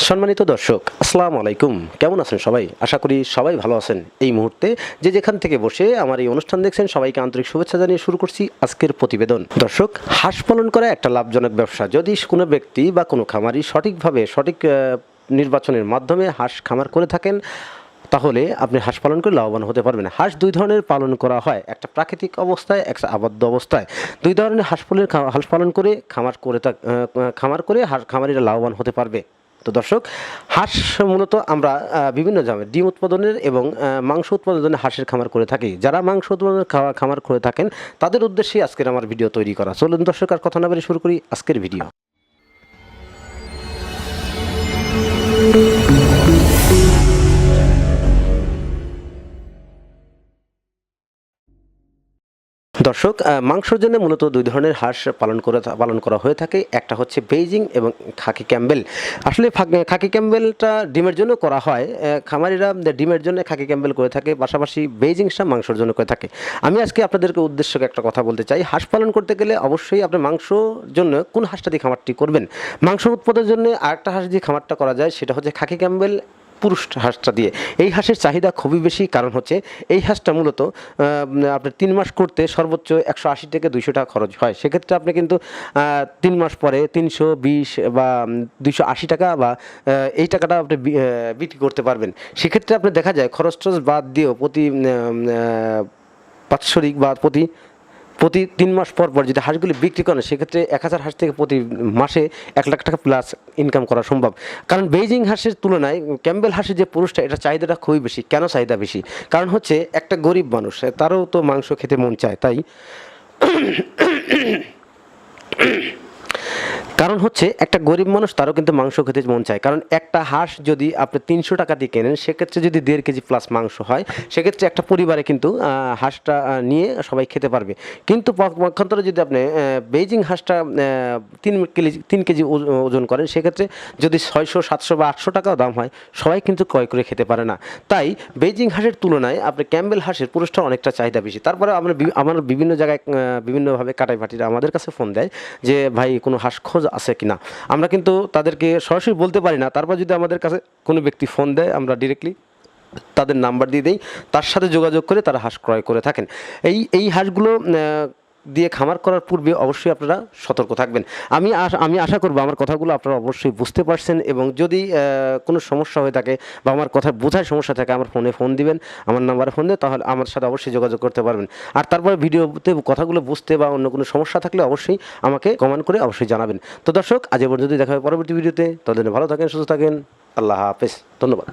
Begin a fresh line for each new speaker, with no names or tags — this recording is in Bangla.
সম্মানিত দর্শক, আসসালামু আলাইকুম। কেমন আছেন সবাই? আশা করি সবাই ভালো আছেন। এই মুহূর্তে যে যেখান থেকে বসে আমার এই অনুষ্ঠান দেখছেন, সবাইকে আন্তরিক শুভেচ্ছা জানিয়ে শুরু করছি আজকের প্রতিবেদন। দর্শক, হাঁস পালন করা একটা লাভজনক ব্যবসা। যদি কোনো ব্যক্তি বা কোনো খামারি সঠিকভাবে সঠিক নির্বাচনের মাধ্যমে হাঁস খামার করে থাকেন, তাহলে আপনি হাঁস পালন করে লাভবান হতে পারবেন। হাঁস দুই ধরনের পালন করা হয়, একটা প্রাকৃতিক অবস্থায়, একটা আবদ্ধ অবস্থায়। দুই ধরনের হাঁস পালন করে খামারিরা লাভবান হতে পারবে। তো দর্শক, হাঁস মূলত আমরা বিভিন্ন জাতের ডিম উৎপাদনের এবং মাংস উৎপাদনের হাঁসের খামার করে থাকি। যারা মাংস উৎপাদনের খামার করে থাকেন, তাদের উদ্দেশ্যেই আজকের আমার ভিডিও তৈরি করা। চলুন দর্শক, আর কথা না বলে শুরু করি আজকের ভিডিও। দর্শক, মাংসের জন্য মূলত দুই ধরনের হাঁস পালন করা হয়ে থাকে। একটা হচ্ছে বেইজিং এবং খাকি ক্যাম্বেল। আসলে খাকি ক্যাম্বেলটা ডিমের জন্য করা হয়। খামারিরা ডিমের জন্য খাকি ক্যাম্বেল করে থাকে, পাশাপাশি বেইজিংটা মাংসের জন্য করে থাকে। আমি আজকে আপনাদেরকে উদ্দেশ্য একটা কথা বলতে চাই। হাঁস পালন করতে গেলে অবশ্যই আপনি মাংসর জন্য কোন হাঁসটা দিয়ে খামারটি করবেন। মাংস উৎপাদনের জন্য আরেকটা হাঁস দিয়ে খামারটা করা যায়, সেটা হচ্ছে খাকি ক্যাম্বেল পুরুষ হাঁসটা দিয়ে। এই হাঁসের চাহিদা খুবই বেশি, কারণ হচ্ছে এই হাঁসটা মূলত আপনার 3 মাস করতে সর্বোচ্চ 180 থেকে 200 টাকা খরচ হয়। সেক্ষেত্রে আপনি কিন্তু 3 মাস পরে 320 বা 280 টাকা বা এই টাকাটা আপনি বিক্রি করতে পারবেন। সেক্ষেত্রে আপনি দেখা যায় খরচ টরচ বাদ দিয়েও প্রতি বাৎসরিক বা প্রতি 3 মাস পর যদি হাঁসগুলি বিক্রি করেন, সেক্ষেত্রে 1000 হাঁস থেকে প্রতি মাসে 1 লাখ টাকা প্লাস ইনকাম করা সম্ভব। কারণ বেইজিং হাঁসের তুলনায় ক্যাম্বেল হাঁসের যে পুরুষটা, এটা চাহিদাটা খুবই বেশি। কেন চাহিদা বেশি? কারণ হচ্ছে একটা গরিব মানুষ, তারও তো মাংস খেতে মন চায়। কারণ হচ্ছে একটা গরিব মানুষ, তারও কিন্তু মাংস খেতে মন চায়। কারণ একটা হাঁস যদি আপনি 300 টাকা দিয়ে কেনেন, সেক্ষেত্রে যদি 1.5 কেজি প্লাস মাংস হয়, সেক্ষেত্রে একটা পরিবারে কিন্তু হাঁসটা নিয়ে সবাই খেতে পারবে। কিন্তু পক্ষান্তরে যদি আপনি বেইজিং হাঁসটা 3 কেজি ওজন করেন, সেক্ষেত্রে যদি 600, 700 বা 800 টাকাও দাম হয়, সবাই কিন্তু ক্রয় করে খেতে পারে না। তাই বেইজিং হাঁসের তুলনায় আপনি ক্যাম্বেল হাঁসের পুরুষটা অনেকটা চাহিদা বেশি। তারপরে আমার বিভিন্ন জায়গায় বিভিন্নভাবে কাটাই ভাটিরা আমাদের কাছে ফোন দেয় যে ভাই কোনো হাঁস খোঁজ আছে কিনা। আমরা কিন্তু তাদেরকে সরাসরি বলতে পারি না। তারপর যদি আমাদের কাছে কোনো ব্যক্তি ফোন দেয়, আমরা ডিরেক্টলি তাদের নাম্বার দিয়ে দেই, তার সাথে যোগাযোগ করে তারা হাঁস ক্রয় করে থাকেন। এই হাঁসগুলো দিয়ে খামার করার পূর্বে অবশ্যই আপনারা সতর্ক থাকবেন। আমি আশা করব আমার কথাগুলো আপনারা অবশ্যই বুঝতে পারছেন, এবং যদি কোনো সমস্যা হয়ে থাকে বা আমার কথা বোঝার সমস্যা থাকে, আমার ফোন দিবেন, আমার নাম্বারে ফোন দিয়ে, তাহলে আমার সাথে অবশ্যই যোগাযোগ করতে পারবেন। আর তারপরে ভিডিওতে কথাগুলো বুঝতে বা অন্য কোনো সমস্যা থাকলে অবশ্যই আমাকে কমেন্ট করে অবশ্যই জানাবেন। তো দর্শক, আজ এ পর্যন্ত দেখা হবে পরবর্তী ভিডিওতে। ততদিন ভালো থাকেন, সুস্থ থাকেন। আল্লাহ হাফেজ। ধন্যবাদ।